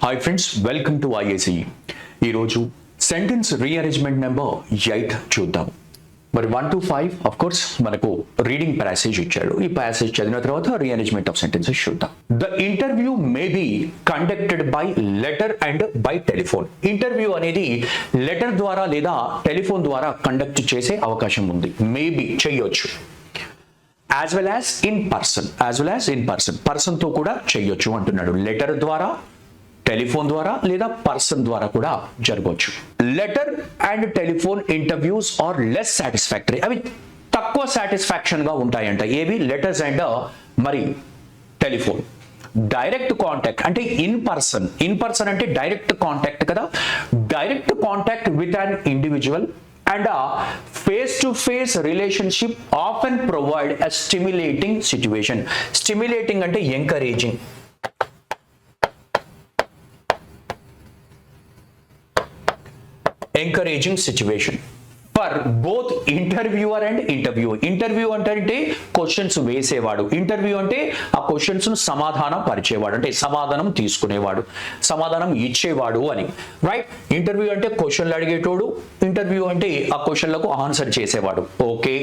Hi friends, welcome to IACE. ఈరోజు sentence rearrangement number 8 చూద్దాం. మరి 1 to 5 ఆఫ్ కోర్స్ మనకు రీడింగ్ ప్యాసేజ్ ఇచ్చాడు. ఈ ప్యాసేజ్ చదివిన తర్వాత రీఅరేంజ్మెంట్ ఆఫ్ సెంటెన్సెస్ చూద్దాం. The interview may be conducted by letter and by telephone. Interview అనేది లెటర్ ద్వారా లేదా టెలిఫోన్ ద్వారా కండక్ట్ చేసే అవకాశం ఉంది. మేబీ చేయొచ్చు. As well as in person, person తో కూడా చేయొచ్చు అంటున్నాడు. లెటర్ ద్వారా, టెలిఫోన్ ద్వారా లేదా పర్సన్ ద్వారా కూడా జరగవచ్చు. Letter and telephone interviews are less satisfactory. అవి తక్కువ సాటిస్ఫాక్షన్ గా ఉంటాయంట. ఏవి? లెటర్స్ అండ్ మరి టెలిఫోన్. డైరెక్ట్ కాంటాక్ట్ అంటే ఇన్ పర్సన్ అంటే డైరెక్ట్ కాంటాక్ట్ కదా. Direct contact with an individual and a face-to-face relationship often provide a stimulating situation. Stimulating అంటే encouraging situation for both interviewer and interviewer. Interview అంటే questions వేసేవాడు, interview అంటే ఆ questions ను సమాధానం పరిచేవాడు, అంటే సమాధానం తీసుకునేవాడు, సమాధానం ఇచ్చేవాడు అని. రైట్? ఇంటర్వ్యూ అంటే క్వశ్చన్లు అడిగేటోడు, ఇంటర్వ్యూ అంటే ఆ క్వశ్చన్లకు ఆన్సర్ చేసేవాడు. ఓకే,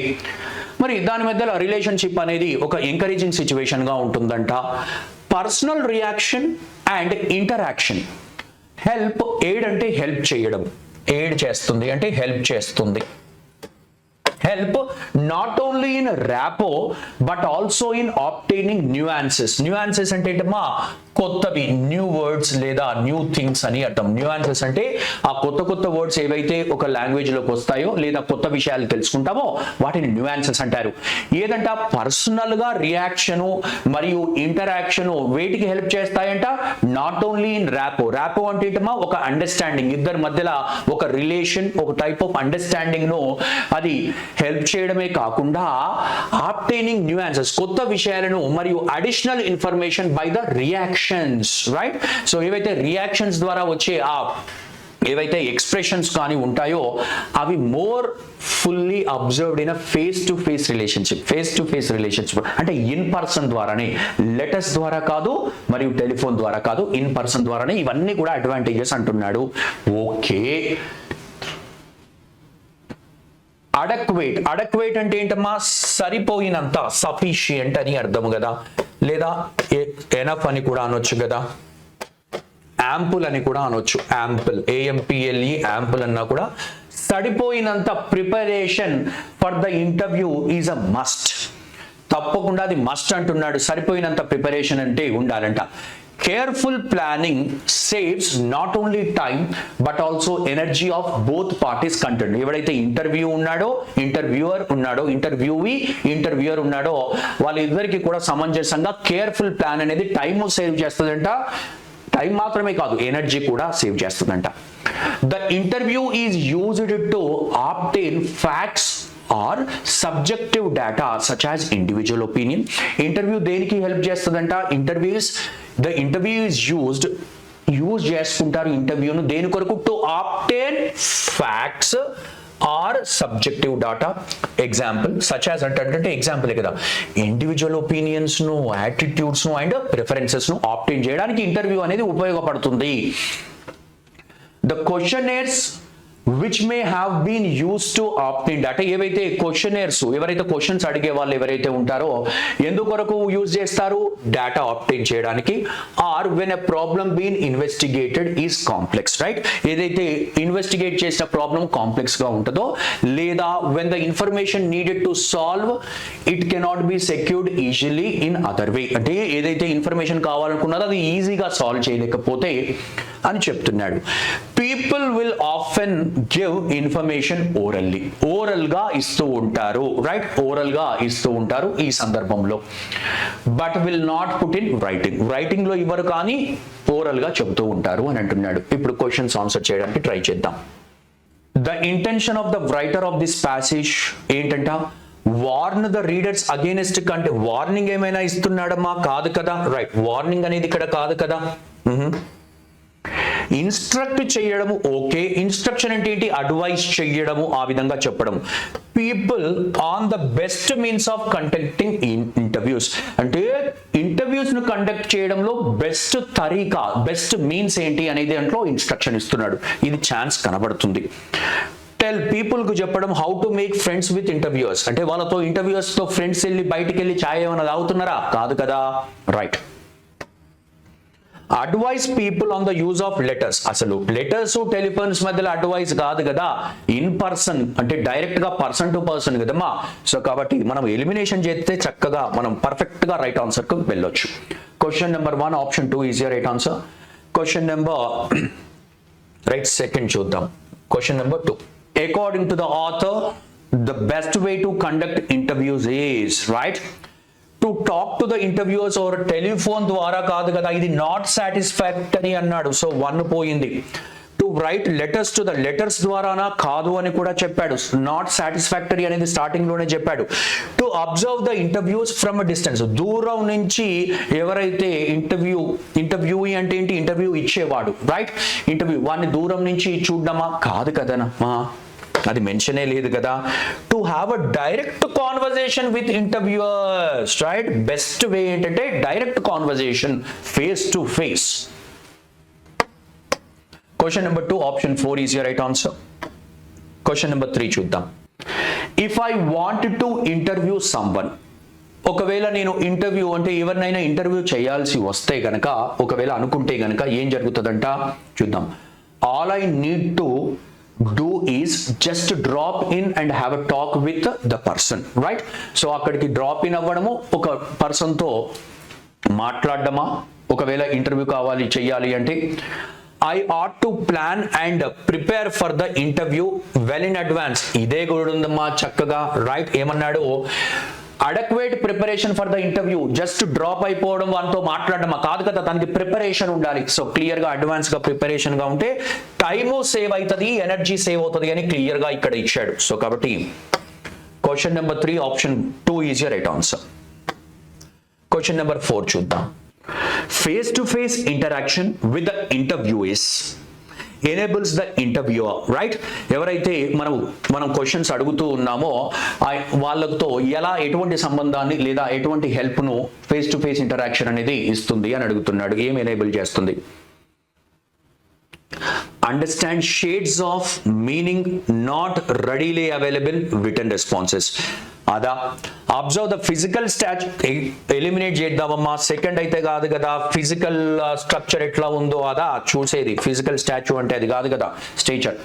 మరి దాని మధ్యలో రిలేషన్షిప్ అనేది ఒక ఎంకరేజింగ్ సిచ్యువేషన్ గా ఉంటుందంట. Personal reaction and interaction. Help, aid అంటే హెల్ప్ చేయడం, ఎయిడ్ చేస్తుంది అంటే హెల్ప్ చేస్తుంది. Help not only in rapport but also in obtaining nuances. Nuances అంటే ఏంటమ్మా? కొత్తవి, న్యూ వర్డ్స్ లేదా న్యూ థింగ్స్ అని అర్థం. న్యూయాన్సెస్ అంటే ఆ కొత్త వర్డ్స్ ఏవైతే ఒక లాంగ్వేజ్ లోకి వస్తాయో లేదా కొత్త విషయాలు తెలుసుకుంటామో వాటిని న్యూయాన్సెస్ అంటారు. ఏదంట? పర్సనల్ గా రియాక్షను మరియు ఇంటరాక్షను వేటికి హెల్ప్ చేస్తాయంట? Not only in rapport. Rapport అంటే ఏంటమ్మా? ఒక అండర్స్టాండింగ్, ఇద్దరి మధ్యలో ఒక రిలేషన్, ఒక టైప్ ఆఫ్ అండర్స్టాండింగ్ ను అది హెల్ప్ చేయడమే కాకుండా ఆబ్టైనింగ్ న్యూయాన్సెస్, కొత్త విషయాలను మరియు additional information by the reactions. Right? So ఏవైతే రియాక్షన్స్ ద్వారా వచ్చే ఏవైతే ఎక్స్ప్రెషన్స్ కానీ ఉంటాయో అవి more fully observed in phase to face relationship అంటే ఇన్ పర్సన్ ద్వారానే, లెటర్స్ ద్వారా కాదు మరియు టెలిఫోన్ ద్వారా కాదు, ఇన్ పర్సన్ ద్వారానే. ఇవన్నీ కూడా అడ్వాంటేజెస్ అంటున్నాడు. ఓకే, అడక్వేట్ అంటే ఏంటమ్మా? సరిపోయినంత, సఫిషియంట్ అని అర్థం కదా, లేదా ఎనఫ్ అని కూడా అనొచ్చు కదా, యాంపుల్ అని కూడా అనొచ్చు. యాంపుల్, AMPLE, యాంపుల్ అన్నా కూడా సరిపోయినంత preparation for the interview is a must. తప్పకుండా అది మస్ట్ అంటున్నాడు. సరిపోయినంత ప్రిపరేషన్ అంటే ఉండాలంట. Careful planning saves not only time but also energy of both parties concerned. ఎవరైతే ఇంటర్వ్యూవర్ ఉన్నాడో వాళ్ళిద్దరికి కూడా సమంజసంగా కేర్ఫుల్ ప్లాన్ అనేది టైం సేవ్ చేస్తుందంట. టైం మాత్రమే కాదు, ఎనర్జీ కూడా సేవ్ చేస్తుందంట. The interview is used to obtain facts or subjective data such as individual opinion. Interview దేనికి హెల్ప్ చేస్తుందంట? the interview is used చేసుకుంటారు ఇంటర్వ్యూను దేని కొరకు? To obtain facts or subjective data. Example such as అంటే example కదా, individual opinions ను, attitudes ను అండ్ ప్రిఫరెన్సెస్ ను ఆబ్టైన్ చేయడానికి ఇంటర్వ్యూ అనేది ఉపయోగపడుతుంది. The questionnaires which may have been used to obtain data. ఏవైతే క్వశ్చనర్స్, ఎవరైతే క్వశ్చన్స్ అడిగే వాళ్ళు ఎవరైతే ఉంటారో ఎందుకొరకు యూజ్ చేస్తారు? డేటా ఆబ్టైన్ చేయడానికి. Or when a problem been investigated is complex. Right? ఏదైతే ఇన్వెస్టిగేట్ చేసిన ప్రాబ్లం కాంప్లెక్స్ గా ఉంటుందో, లేదా when the information needed to solve it cannot be secured easily in other way. అంటే ఏదైతే ఇన్ఫర్మేషన్ కావాలనుకున్నదో అది ఈజీగా సాల్వ్ చేయలేకపోతే అని చెప్తున్నాడు. People will often give information oral గా ఇస్తూ ఉంటారు. రైట్? ఓరల్ గా ఇస్తూ ఉంటారు ఈ సందర్భంలో. But will not put in writing లో ఇవ్వరు, కానీ ఓరల్ గా చెబుతూ ఉంటారు అని అంటున్నాడు. ఇప్పుడు క్వశ్చన్స్ ఆన్సర్ చేయడానికి ట్రై చేద్దాం. The intention of the writer of this passage ఏంటంట? వార్న్ ద రీడర్స్ అగేనెస్ట్ కంటే వార్నింగ్ ఏమైనా ఇస్తున్నాడమ్మా? కాదు కదా. రైట్? వార్నింగ్ అనేది ఇక్కడ కాదు కదా. ఇన్స్ట్రక్ట్ చేయడము. ఓకే, ఇన్స్ట్రక్షన్ అంటే ఏంటి? అడ్వైస్ చేయడము, ఆ విధంగా చెప్పడం. People on the best means of conducting interviews అంటే ఇంటర్వ్యూ ఇంటర్వ్యూస్ ను కండక్ట్ చేయడంలో బెస్ట్ తరీకా, బెస్ట్ మీన్స్ ఏంటి అనేది దాంట్లో ఇన్స్ట్రక్షన్ ఇస్తున్నాడు. ఇది ఛాన్స్ కనబడుతుంది. టెల్ పీపుల్ కు చెప్పడం how to make friends with interviewers, అంటే వాళ్ళతో ఇంటర్వ్యూయర్స్ తో ఫ్రెండ్స్ వెళ్ళి బయటికి వెళ్ళి ఛాయ్ ఏమైనా తాగుతున్నారా? కాదు కదా, right. Advice people on the use of letters, అసలు లెటర్స్ టెలిఫోన్స్ మధ్యలో అడ్వైస్ కాదు కదా, ఇన్ పర్సన్ అంటే డైరెక్ట్ గా పర్సన్ టు పర్సన్ కదమ్మా. సో కాబట్టి మనం ఎలిమినేషన్ చేస్తే చక్కగా మనం పర్ఫెక్ట్ గా రైట్ ఆన్సర్ కు వెళ్ళొచ్చు. Question number 1 option 2 is right answer. Question number right second చూద్దాం. Question number 2, according to the author the best way to conduct interviews is, right, to talk to the interviewers or telephone ద్వారా కాదు కదా, ఇది not satisfactory అన్నాడు. So 1 పోయింది. To write letters to the letters ద్వారానా కాదు అని కూడా చెప్పాడు. నాట్ సాటిస్ఫాక్టరీ అనేది స్టార్టింగ్ లోనే చెప్పాడు. Observe the interviews from a distance, దూరం నుంచి ఎవరైతే ఇంటర్వ్యూఈ అంటే ఏంటి, ఇంటర్వ్యూ ఇచ్చేవాడు, రైట్. ఇంటర్వ్యూ వాడిని దూరం నుంచి చూడడమా? కాదు కదనా, అది మెన్షనే లేదు కదా. To have a direct conversation with interviewers, right. Best way ఏంటంటే direct conversation, face to face. Question number 2 option 4 is your right answer. Question number 3 చూద్దాం. If I want to interview someone, ఒకవేళ నేను ఇంటర్వ్యూ అంటే ఎవరినైనా interview చేయాల్సి వస్తే గనక, ఒకవేళ అనుకుంటే గనక ఏం జరుగుతుందంట చూద్దాం. All I need to do is just drop in and have a talk with the person, right. So అక్కడికి డ్రాప్ ఇన్ అవ్వడము, ఒక పర్సన్ తో మాట్లాడడమా, ఒకవేళ ఇంటర్వ్యూ కావాలి చెయ్యాలి అంటే. I ought to plan and prepare for the interview well in advance, ఇదే కూడా ఉందమ్మా చక్కగా, రైట్. ఏమన్నాడు, adequate preparation for the interview, just drop అయిపోవడం వాటితో మాట్లాడడం కాదు కదా, దానికి ప్రిపరేషన్ ఉండాలి. సో క్లియర్ గా అడ్వాన్స్ గా ప్రిపరేషన్ గా ఉంటే టైము సేవ్ అవుతుంది, ఎనర్జీ సేవ్ అవుతుంది అని క్లియర్ గా ఇక్కడ ఇచ్చాడు. సో కాబట్టి question number 3 option 2 is right answer. Question number 4 చూద్దాం. Face to face interaction with the interviewers enables the interviewer, right. ఎవరైతే మనం క్వశ్చన్స్ అడుగుతూ ఉన్నామో వాళ్ళతో ఎలా ఎటువంటి సంబంధాన్ని లేదా ఎటువంటి హెల్ప్ ను ఫేస్ టు ఫేస్ ఇంటరాక్షన్ అనేది ఇస్తుంది అని అడుగుతున్నాడు. ఏం ఎనేబుల్ చేస్తుంది? Understand shades of meaning not readily available written responses. అదా observe the physical statue, eliminate చేద్దామమ్మా. సెకండ్ అయితే కాదు కదా, ఫిజికల్ స్ట్రక్చర్ ఎట్లా ఉందో అదా చూసేది. ఫిజికల్ స్టాచ్యూ అంటే అది కాదు కదా, stature.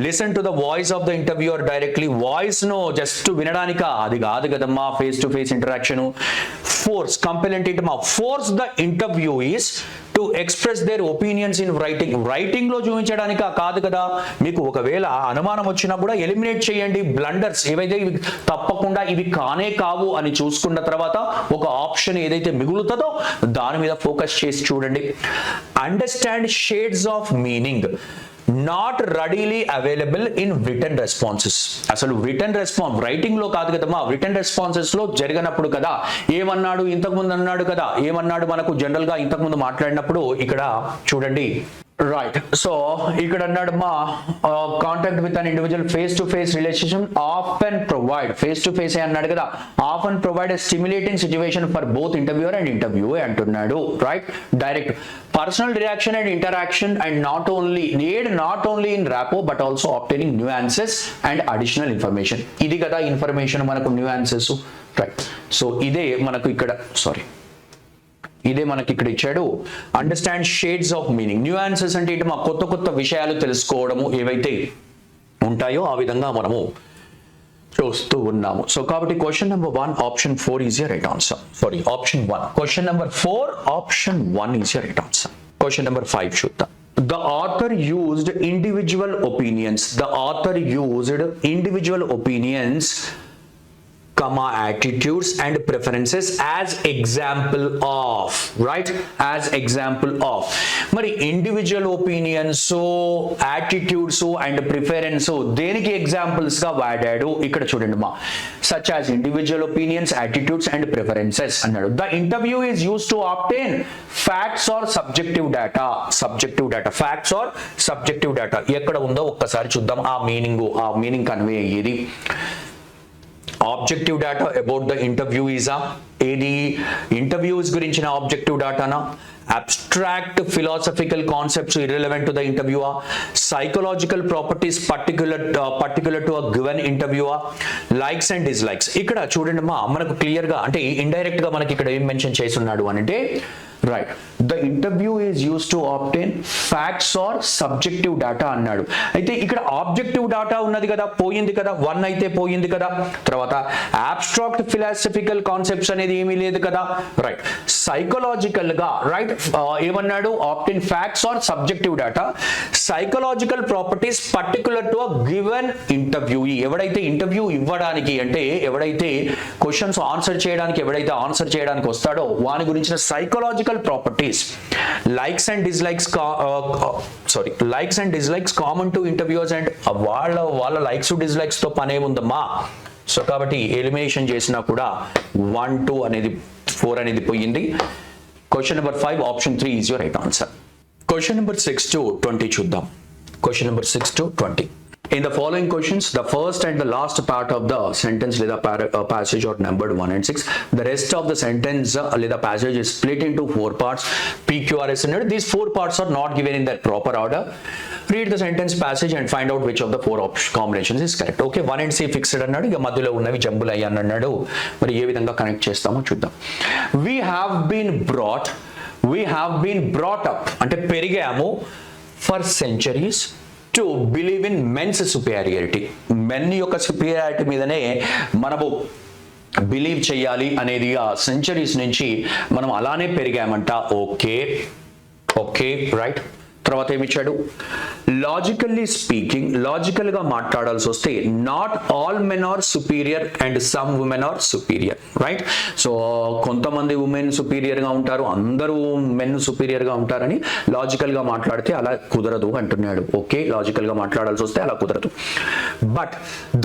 Listen to the voice of the interviewer directly, voice ను జస్ట్ వినడానిక, అది కాదు కదమ్మా face to face interaction. Force, కంపెలెంట్ ఏంటమ్మా, force the interviewers to express their opinions in writing, writing లో చూపించడానిక కాదు కదా. మీకు ఒకవేళ అనుమానం వచ్చినా కూడా ఎలిమినేట్ చేయండి బ్లండర్స్ ఏవైతే తప్పకుండా ఇవి కానే కావు అని చూసుకున్న తర్వాత ఒక ఆప్షన్ ఏదైతే మిగులుతుందో దాని మీద ఫోకస్ చేసి చూడండి. Understand shades of meaning not readily available in return responses. అసలు రిటర్న్ రెస్పాన్స్ రైటింగ్ లో కాదు కదమ్మా, రిటర్న్ రెస్పాన్సెస్ లో జరిగినప్పుడు కదా. ఏమన్నాడు ఇంతకుముందు అన్నాడు కదా, ఏమన్నాడు మనకు జనరల్ గా ఇంతకుముందు మాట్లాడినప్పుడు ఇక్కడ చూడండి, రైట్. సో ఇక్కడ అన్నాడు మా contact with an individual face to face relation often provide, face to face అన్నాడు కదా, often provide a stimulating situation for both interviewer and interviewee అంటున్నాడు, right. Direct personal reaction and interaction and not only in rapport but also obtaining nuances and additional information. ఇది కదా information మనకు nuances, right. So ఇదే మనకు ఇక్కడ ఇదే మనకి ఇక్కడ ఇచ్చాడు. Understand shades of meaning, nuances అంటే ఇటు మా కొత్త కొత్త విషయాలు తెలుసుకోవడము ఏవైతే ఉంటాయో ఆ విధంగా మనము చూస్తూ ఉన్నాము. సో కాబట్టి question number 1 option 4 is right answer. Sorry option 1. Question number 4 option 1 is right answer. Question number 5 చూద్దాం. The author used individual opinions. The author used individual opinions, attitudes and preferences as example of, right, as example of. మరి individual opinions, attitudes and preference దేనికి examples గా వాడాడు ఇక్కడ చూడండి మా. Such as individual opinions, attitudes and preferences అన్నాడు. The interview is used to obtain facts or subjective data. Facts or subjective data ఎక్కడ ఉందో ఒక్కసారి చూద్దాం. ఆ మీనింగ్ కన్వే అయ్యేది ఆబ్జెక్టివ్ డేటా అబౌట్ ద ఇంటర్వ్యూఈసా, ఏది ఇంటర్వ్యూస్ గురించిన ఆబ్జెక్టివ్ డేటానా, abstract philosophical concepts irrelevant to the interview, psychological properties particular to a given interview, likes and dislikes. ఇక్కడ చూడండి అమ్మా, మనకు క్లియర్ గా అంటే ఇండైరెక్ట్ గా మనకి ఇక్కడ ఏం మెన్షన్ చేసి ఉన్నాడు అంటే right the interview is use to obtain facts or subjective data అన్నాడు. అయితే ఇక్కడ ఆబ్జెక్టివ్ డేటా ఉన్నది కదా, పోయింది కదా, 1 అయితే పోయింది కదా. తర్వాత అబ్స్ట్రాక్ట్ ఫిలాసఫికల్ కాన్సెప్ట్స్ అనేది ఏమీ లేదు కదా, రైట్. సైకలాజికల్ గా రైట్ ఏమన్నాడు, obtain facts or subjective data, psychological properties particular to a given interviewee. ఎవడైతే ఇంటర్వ్యూ ఇవ్వడానికి అంటే ఎవడైతే క్వశ్చన్స్ ఆన్సర్ చేయడానికి వస్తాడో వాని గురించిన psychological properties, likes and dislikes common to interviewers and వాళ్ళ likes dislikes తో పనే ఉందమ్మా. సో కాబట్టి ఎలిమినేషన్ చేసినా కూడా 1 2 అనేది 4 అనేది పోయింది. Question number 5 option 3 is your right answer. Question number 6 to 20 చూద్దాం. Question number 6 to 20. In the following questions, the first and the last part of the sentence లేదా passage are numbered 1 and 6. The rest of the sentence లేదా passage is split into 4 parts. PQRS and these 4 parts are not given in their proper order. Read the sentence passage and find out which of the 4 combinations is correct. Okay, 1 and C fixed అన్నాడు, ఇక మధ్యలో ఉన్నవి jumble అయ్యాను అన్నాడు. మరి ఏ విధంగా connect చేస్తామో చూద్దాం. We have been brought up అంటే పెరిగాము for centuries to believe in men's superiority. Men యొక్క సుపీరియారిటీ మీదనే మనము బిలీవ్ చేయాలి అనేది ఆ సెంచరీస్ నుంచి మనం అలానే పెరిగామంట. Okay right. తర్వాత ఏమిచ్చాడు, లాజికల్లీ స్పీకింగ్, లాజికల్ గా మాట్లాడాల్సి వస్తే not all men are superior and some women are superior, right. So కొంతమంది ఉమెన్ సుపీరియర్ గా ఉంటారు, అందరూ మెన్ సుపీరియర్ గా ఉంటారని లాజికల్ గా మాట్లాడితే అలా కుదరదు అంటున్నాడు. ఓకే, లాజికల్ గా మాట్లాడాల్సి వస్తే అలా కుదరదు. బట్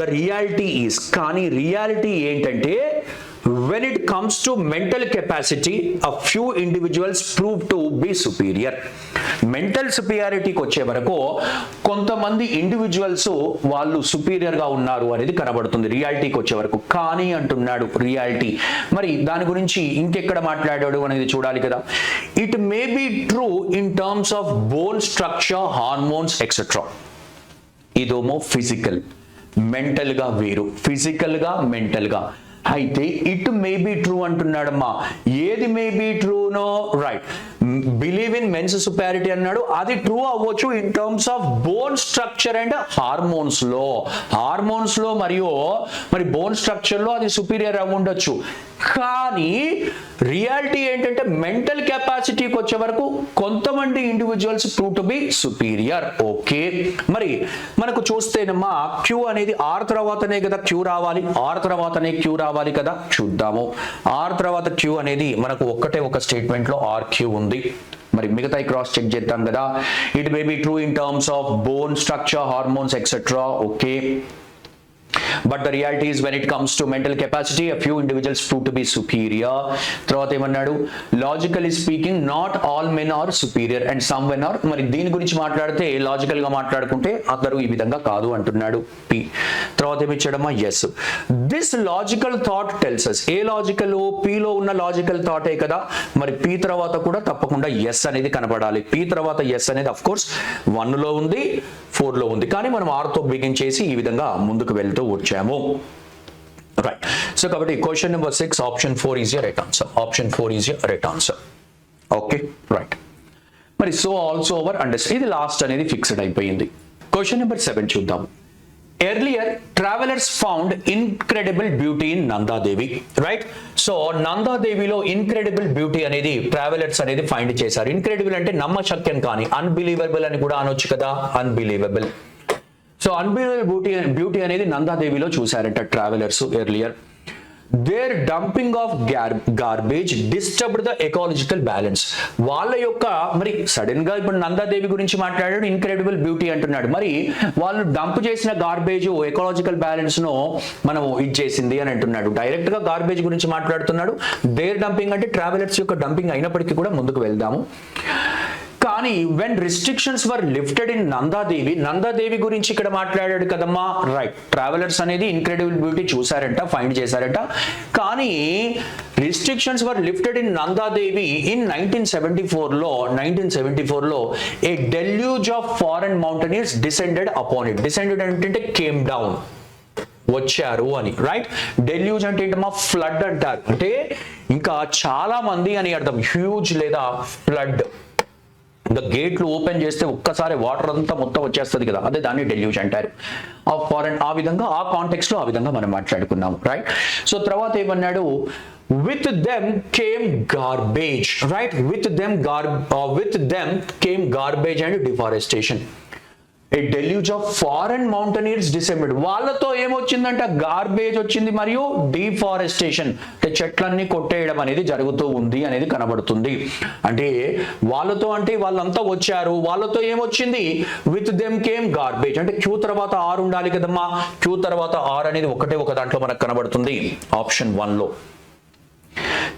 ద రియాలిటీ ఈజ్, కానీ రియాలిటీ ఏంటంటే when it comes to mental capacity, a few individuals prove to be superior. Mental సుపీరియారిటీకి వచ్చే వరకు కొంతమంది ఇండివిజువల్స్ వాళ్ళు సుపీరియర్ గా ఉన్నారు అనేది కనబడుతుంది రియాలిటీకి వచ్చే వరకు. కానీ అంటున్నాడు రియాలిటీ, మరి దాని గురించి ఇంకెక్కడ మాట్లాడాడు అనేది చూడాలి కదా. It may be true in terms of bone structure, hormones etcetera. ఇదేమో ఫిజికల్, మెంటల్ గా వేరు, ఫిజికల్ గా మెంటల్ గా. అయితే ఇట్ మే బి ట్రూ అంటున్నాడమ్మా. ఏది మే బి ట్రూనో, right, believe in men's superiority అన్నాడు, అది ట్రూ అవ్వచ్చు in terms of bone structure and hormones లో మరి బోన్ స్ట్రక్చర్ లో అది సుపీరియర్ అవ్వ ఉండొచ్చు. కానీ రియాలిటీ ఏంటంటే మెంటల్ కెపాసిటీకి వచ్చే వరకు కొంతమంది individuals prove to be superior. Okay, మరి మనకు చూస్తేనమ్మా క్యూ అనేది ఆర్ తర్వాతనే కదా క్యూ రావాలి, ఆర్ తర్వాతనే క్యూ రావాలి కదా. చూద్దాము, ఆర్ తర్వాత క్యూ అనేది మనకు ఒక స్టేట్మెంట్ లో ఆర్ క్యూ ఉంది. మరి మిగతా క్రాస్ చెక్ చేద్దాం కదా. It may be true in terms of bone structure, hormones etcetera. Okay, but the reality is when it comes to mental capacity, a few individuals prove to be superior. తర్వాత ఏమన్నాడు, logically speaking not all men are superior and some men are. మరి దీని గురించి మాట్లాడితే logical గా మాట్లాడుకుంటే అందరూ ఈ విధంగా కాదు అంటున్నాడు. పి తర్వాత ఏమిచ్చాడమ్మా, S. This logical thought tells us. ఏ లాజికల్, పిలో ఉన్న లాజికల్ థాటే కదా. మరి పి తర్వాత కూడా తప్పకుండా ఎస్ అనేది కనపడాలి. పి తర్వాత ఎస్ అనేది అఫ్ కోర్స్ 1 లో ఉంది, 4 లో ఉంది, కానీ మనం ఆర్ తో బిగిన్ చేసి ఈ విధంగా ముందుకు వెళ్తూ వచ్చాము. రైట్. సో కాబట్టి question number 6 option 4 is your right answer. Option 4 is your right answer. Okay, right. మరి సో ఆల్సో ఓవర్ అండర్స్టాండ్, ఇది లాస్ట్ అనేది ఫిక్స్డ్ అయిపోయింది. క్వశ్చన్ నెంబర్ 7 చూద్దాం. Earlier travellers found incredible beauty in Nanda Devi, right. So నందాదేవిలో incredible beauty అనేది travellers అనేది find చేశారు. Incredible అంటే నమ్మశక్యం కానీ, అన్బిలీవబుల్ అని కూడా అనొచ్చు కదా, అన్బిలీవబుల్. సో అన్బిలీవబుల్ బ్యూటీ అనేది నందాదేవిలో చూశారంట travellers earlier. Their dumping of garbage disturbed the ecological balance. వాళ్ళ యొక్క మరి సడన్ గా ఇప్పుడు నందాదేవి గురించి మాట్లాడాడు, ఇన్క్రెడిబుల్ బ్యూటీ అంటున్నాడు. మరి వాళ్ళు డంప్ చేసిన గార్బేజ్ ఎకాలజికల్ బ్యాలెన్స్ ను మనం ఇచ్చేసింది అని అంటున్నాడు. డైరెక్ట్ గా గార్బేజ్ గురించి మాట్లాడుతున్నాడు. దేర్ డంపింగ్ అంటే ట్రావెలర్స్ యొక్క డంపింగ్ అయినప్పటికీ కూడా ముందుకు వెళ్దాము. కానీ when restrictions were lifted in Nanda Devi గురించి ఇక్కడ మాట్లాడాడు కదమ్మా, రైట్. ట్రావెలర్స్ అనేది ఇన్క్రెడిబుల్ బ్యూటీ చూసారంట, ఫైండ్ చేశారంట. కానీ restrictions were lifted in Nanda Devi in 1974లో A deluge of foreign మౌంటైనీర్స్ descended upon it. Descended అంటే కేమ్ డౌన్, వచ్చారు అని, రైట్. డెల్యూజ్ అంటే ఏంటమ్మా, ఫ్లడ్ అంటారు. అంటే ఇంకా చాలా మంది అని అర్థం. హ్యూజ్ లేదా ఫ్లడ్, ఇంకా గేట్లు ఓపెన్ చేస్తే ఒక్కసారి వాటర్ అంతా మొత్తం వచ్చేస్తుంది కదా, అదే దాన్ని డెల్యూజ్ అంటారు. ఆ ఫారెన్, ఆ విధంగా ఆ కాంటెక్స్ట్ లో ఆ విధంగా మనం మాట్లాడుకున్నాము, రైట్. సో తర్వాత ఏమన్నాడు, with them came garbage, right. with them came garbage and deforestation. A deluge of foreign mountaineers descended. వాళ్ళతో ఏమొచ్చిందంట, గార్బేజ్ వచ్చింది మరియు డిఫారెస్టేషన్, అంటే చెట్లన్నీ కొట్టేయడం అనేది జరుగుతూ ఉంది అనేది కనబడుతుంది. అంటే వాళ్ళతో అంటే వాళ్ళంతా వచ్చారు, వాళ్ళతో ఏమొచ్చింది, విత్ దెమ్ కేమ్ గార్బేజ్. అంటే క్యూ తర్వాత ఆర్ ఉండాలి కదమ్మా, క్యూ తర్వాత ఆర్ అనేది ఒకటే ఒక దాంట్లో మనకు కనబడుతుంది ఆప్షన్ 1 లో.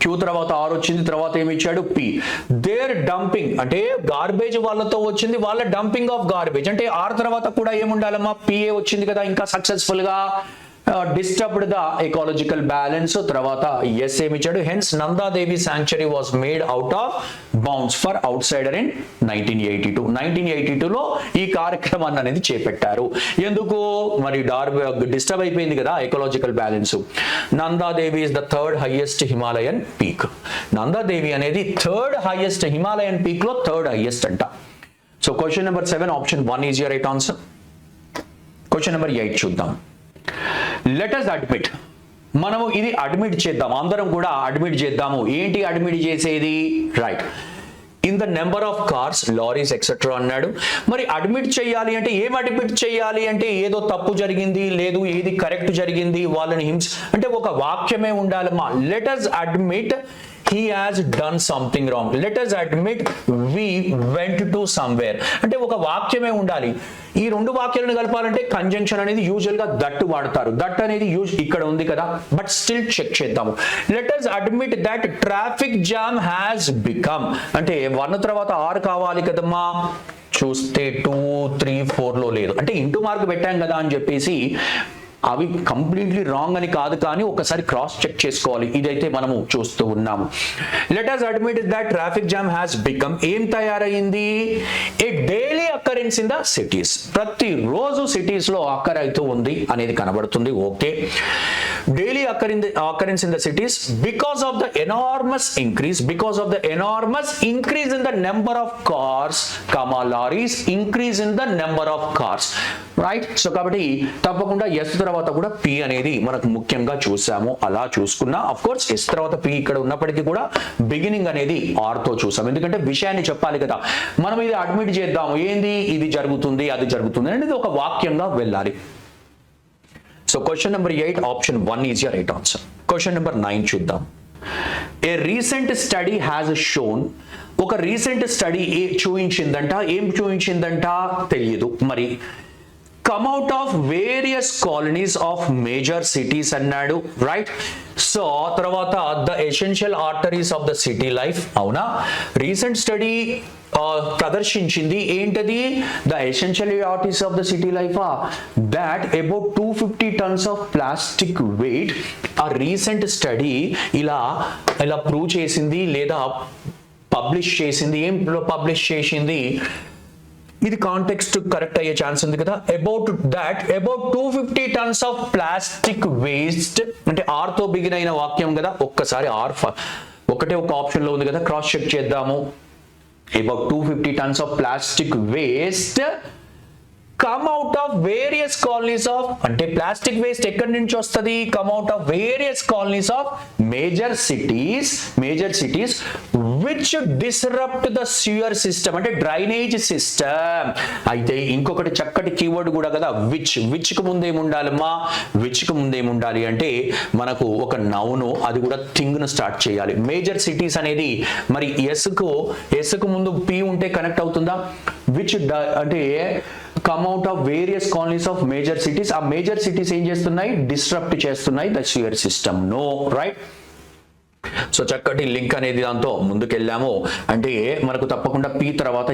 క్యూ తర్వాత ఆర్ వచ్చింది, తర్వాత ఏమి ఇచ్చాడు, పి. దేర్ డంపింగ్ అంటే గార్బేజ్ వాళ్ళతో వచ్చింది, వాళ్ళ డంపింగ్ ఆఫ్ గార్బేజ్. అంటే ఆర్ తర్వాత కూడా ఏముండాలమ్మా, పిఏ వచ్చింది కదా, ఇంకా సక్సెస్ఫుల్ గా disturbed the ecological balance. తర్వాత ఎస్ ఏమి ఇచ్చాడు, hence Nanda Devi sanctuary was made out of bounds for outsider in 1982 లో ఈ కార్యక్రమాన్ని అనేది చేపట్టారు. ఎందుకు మరి డిస్టర్బ్ అయిపోయింది కదా ecological balance. Nanda Devi is the third highest Himalayan peak. Nanda Devi అనేది థర్డ్ హైయెస్ట్ హిమాలయన్ పీక్ లో థర్డ్ హైయెస్ట్ అంట. So question number 7 option 1 is your right answer. Question number 8 చూద్దాం. లెట్ us అడ్మిట్, మనము ఇది అడ్మిట్ చేద్దాం, అందరం కూడా అడ్మిట్ చేద్దాము. ఏంటి అడ్మిట్ చేసేది, right. In the number of cars, lorries etcetera అన్నాడు. మరి అడ్మిట్ చేయాలి అంటే ఏం అడ్మిట్ చేయాలి అంటే ఏదో తప్పు జరిగింది, లేదు ఏది కరెక్ట్ జరిగింది, వాళ్ళని అంటే ఒక వాక్యమే ఉండాలమ్మా. Let us admit he has done something wrong. Let us admit we went to somewhere. అంటే ఒక వాక్యమే ఉండాలి. ఈ రెండు వాక్యాలను కలపాలంటే కంజంక్షన్ అనేది యూజువల్ గా దట్ వాడతారు. దట్ అనేది ఇక్కడ ఉంది కదా, బట్ స్టిల్ చెక్ చేద్దాము. Let us admit that traffic jam has become. అంటే 1 తర్వాత ఆర్ కావాలి కదమ్మా, చూస్తే 2, 3, 4 లో లేదు. అంటే ఇంటూ మార్క్ పెట్టాం కదా అని చెప్పేసి అవి కంప్లీట్లీ రాంగ్ అని కాదు, కానీ ఒకసారి క్రాస్ చెక్ చేసుకోవాలి. ఇదైతే మనము చూస్తూ ఉన్నాము. Let us admit that traffic jam has become ఏం తయారైంది, a daily occurrence in the cities. ప్రతిరోజు సిటీస్ లో అక్కర్ అవుతూ ఉంది అనేది కనబడుతుంది. Okay, daily occurrence in the cities because of the enormous increase in the number of cars, lorries increase in the number of cars, right. So కాబట్టి తప్పకుండా yes తర్వాత కూడా పి అనేది మనకు ముఖ్యంగా చూసాము. అలా చూసుకున్నా అఫ్ కోర్స్ ఎస్ తర్వాత పి ఇక్కడ ఉన్నప్పటికీ కూడా బిగినింగ్ అనేది ఆర్ తో చూసాం, ఎందుకంటే విషయాన్ని చెప్పాలి కదా. మనం ఇది అడ్మిట్ చేద్దాము, ఏంది ఇది జరుగుతుంది అది జరుగుతుంది అనేది ఒక వాక్యంగా వెళ్ళాలి. So question number 8 option 1 is your right answer. Question number 9 చూద్దాం. ఏ రీసెంట్ స్టడీ హ్యాస్ షోన్, ఒక రీసెంట్ స్టడీ చూపించిందంట, ఏం చూపించిందంట తెలియదు మరి. come out of various colonies of major cities అన్నాడు, రైట్. సో తర్వాత the essential arteries of the city life, అవునా. Recent study ప్రదర్శించింది ఏంటది, the essential arteries of the city life that about 250 tons of plastic weight. ఆ recent study ఇలా prove చేసింది లేదా publish చేసింది. ఏం పబ్లిష్ చేసింది, ఇది కాంటెక్స్ట్ కరెక్ట్ అయ్యే ఛాన్స్ ఉంది కదా. About 250 tons of plastic waste అంటే ఆర్ తో బిగిన్ అయిన వాక్యం కదా. ఒక్కసారి ఆర్ ఒకటే ఒక ఆప్షన్ లో ఉంది కదా, క్రాస్ చెక్ చేద్దాము. About 250 tons of plastic waste come out of various colonies of, అంటే ప్లాస్టిక్ వేస్ట్ ఎక్కడి నుంచి వస్తుంది, come out of various colonies of major cities which disrupt the sewer system, అంటే డ్రైనేజ్ సిస్టమ్. అయితే ఇంకొకటి చక్కటి కీవర్డ్ కూడా కదా, విచ్ కు ముందు ఏముండాలమ్మా, విచ్ కు ముందు ఏముండాలి అంటే మనకు ఒక నౌను, అది కూడా థింగ్ ను స్టార్ట్ చేయాలి. మేజర్ సిటీస్ అనేది మరి ఎస్ కు ముందు పి ఉంటే కనెక్ట్ అవుతుందా, విచ్ అంటే come out of various colonies of major cities. ఆ మేజర్ సిటీస్ ఏం చేస్తున్నాయి, డిస్రప్ట్ చేస్తున్నాయి the sewer system. No, right. So చక్కటి లింక్ అనేది దాంతో ముందుకెళ్ళాము అంటే మనకు తప్పకుండా పి తర్వాత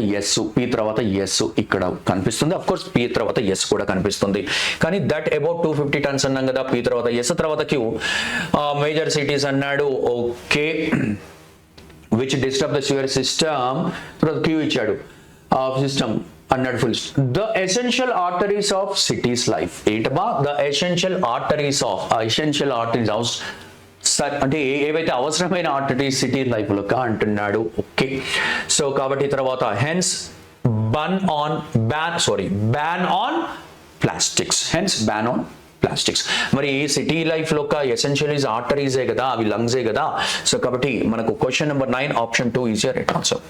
ఎస్ ఇక్కడ కనిపిస్తుంది. అఫ్ కోర్స్ పి తర్వాత ఎస్ కూడా కనిపిస్తుంది. కానీ దట్ అబౌట్ 250 టన్స్ అన్నాం కదా, పి తర్వాత ఎస్ తర్వాత క్యూ మేజర్ సిటీస్ అన్నాడు. Okay, which disturb the sewer system, తర్వాత క్యూ ఇచ్చాడు సిస్టమ్ అన్నాడు full. The essential arteries of cities life ఏంటమ్మా, ద ఎసెన్షియల్ ఆర్టరీస్ అంటే ఏవైతే అవసరమైన ఆర్టరీస్ సిటీ లైఫ్ లో అంటున్నాడు. ఓకే, సో కాబట్టి తర్వాత హెన్స్ బ్యాన్ ఆన్ ప్లాస్టిక్స్, మరి సిటీ లైఫ్ లో ఎసెన్షియల్ ఈజ్ ఆర్టరీసే కదా, అవి లంగ్సే కదా. సో కాబట్టి మనకు question number 9 option 2 is your right answer.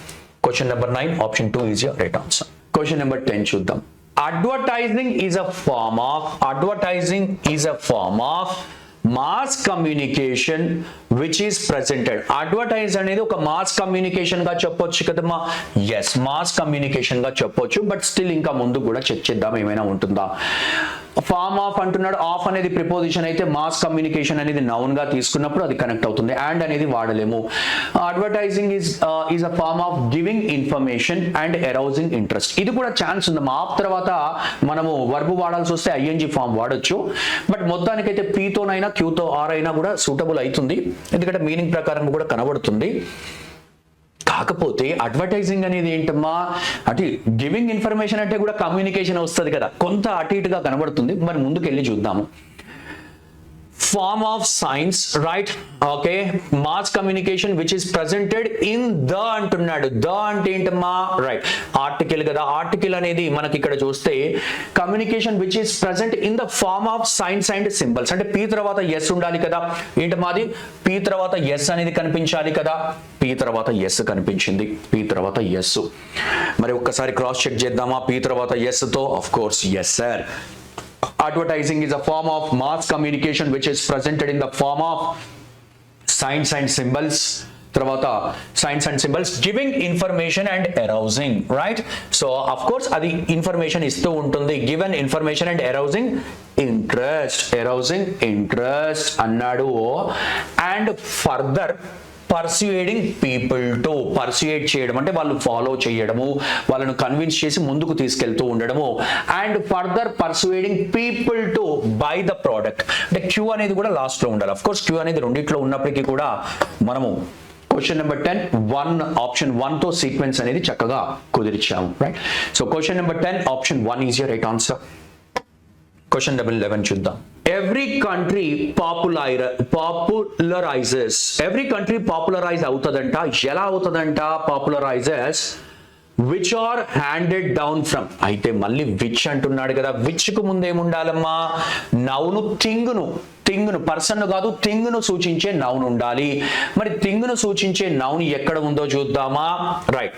Question number 9 option 2 is your right answer. Question number 10 చూద్దాం. Advertising is a form of mass communication which is presented. Advertise అనేది ఒక మాస్ కమ్యూనికేషన్ గా చెప్పొచ్చు కదమ్మా. ఎస్, మాస్ కమ్యూనికేషన్ గా చెప్పొచ్చు. But still ఇంకా ముందు కూడా చెక్ చేద్దాం ఏమైనా ఉంటుందా. ఫార్మ్ ఆఫ్ అంటున్నాడు, ఆఫ్ అనేది ప్రిపోజిషన్ అయితే మాస్ కమ్యూనికేషన్ అనేది నౌన్ గా తీసుకున్నప్పుడు అది కనెక్ట్ అవుతుంది, అండ్ అనేది వాడలేము. Advertising is a form of giving information and arousing interest. ఇది కూడా ఛాన్స్ ఉంది. ఆఫ్ తర్వాత మనము వర్బ్ వాడాల్సి వస్తే ఐఎన్జి ఫార్మ్ వాడొచ్చు. బట్ మొత్తానికైతే పీతోనైనా క్యూతో ఆర్ అయినా కూడా సూటబుల్ అవుతుంది, ఎందుకంటే మీనింగ్ ప్రకారం కూడా కనబడుతుంది. కాకపోతే అడ్వర్టైజింగ్ అనేది ఏంటమ్మా, అటు గివింగ్ ఇన్ఫర్మేషన్ అంటే కూడా కమ్యూనికేషన్ వస్తుంది కదా, కొంత అటు ఇటుగా కనబడుతుంది. మరి ముందుకెళ్ళి చూద్దాము. Form of signs, right. Okay, mass communication which is presented in the అంటున్నాడు. ద అంటే ఏంటమ్మా, రైట్, ఆర్టికల్ కదా. ఆర్టికల్ అనేది మనకి ఇక్కడ చూస్తే communication which is present in the form of signs and symbols. అంటే పి తర్వాత ఎస్ ఉండాలి కదా. ఏంటమ్మా అది, పి తర్వాత ఎస్ అనేది కనిపించాలి కదా. పి తర్వాత ఎస్ కనిపించింది, పి తర్వాత ఎస్. మరి ఒక్కసారి క్రాస్ చెక్ చేద్దామా పి తర్వాత ఎస్ తో. Of course yes sir. Advertising is a form of mass communication which is presented in the form of signs and symbols. తర్వాత signs and symbols giving information and arousing, right? So of course అది information ఇస్తూ ఉంటుంది, given information and arousing interest అన్నాడు. and further పర్సుయేడింగ్ people to, పర్సుయేట్ చేయడం అంటే వాళ్ళు follow చేయడము, వాళ్ళను కన్విన్స్ చేసి ముందుకు తీసుకెళ్తూ ఉండడము. And further persuading people to buy the product. అంటే క్యూ అనేది కూడా లాస్ట్ లో ఉండాలి. అఫ్ కోర్స్ క్యూ అనేది రెండిట్లో ఉన్నప్పటికీ కూడా మనము క్వశ్చన్ నెంబర్ 10 ఆప్షన్ 1 తో సీక్వెన్స్ అనేది చక్కగా కుదిర్చాము, right. So question number 10 option 1 is your right answer. Question number 11 చూద్దాం. ఎవ్రీ కంట్రీ పాపులరైజ్ అవుతుందంట. ఎలా అవుతుందంట popularises, which are handed down from. అయితే మళ్ళీ విచ్ అంటున్నాడు కదా, విచ్ కు ముందేముండాలమ్మా, నౌను థింగ్ను పర్సన్ కాదు థింగ్ను సూచించే నౌన్ ఉండాలి. మరి థింగ్ను సూచించే నౌన్ ఎక్కడ ఉందో చూద్దామా. Right,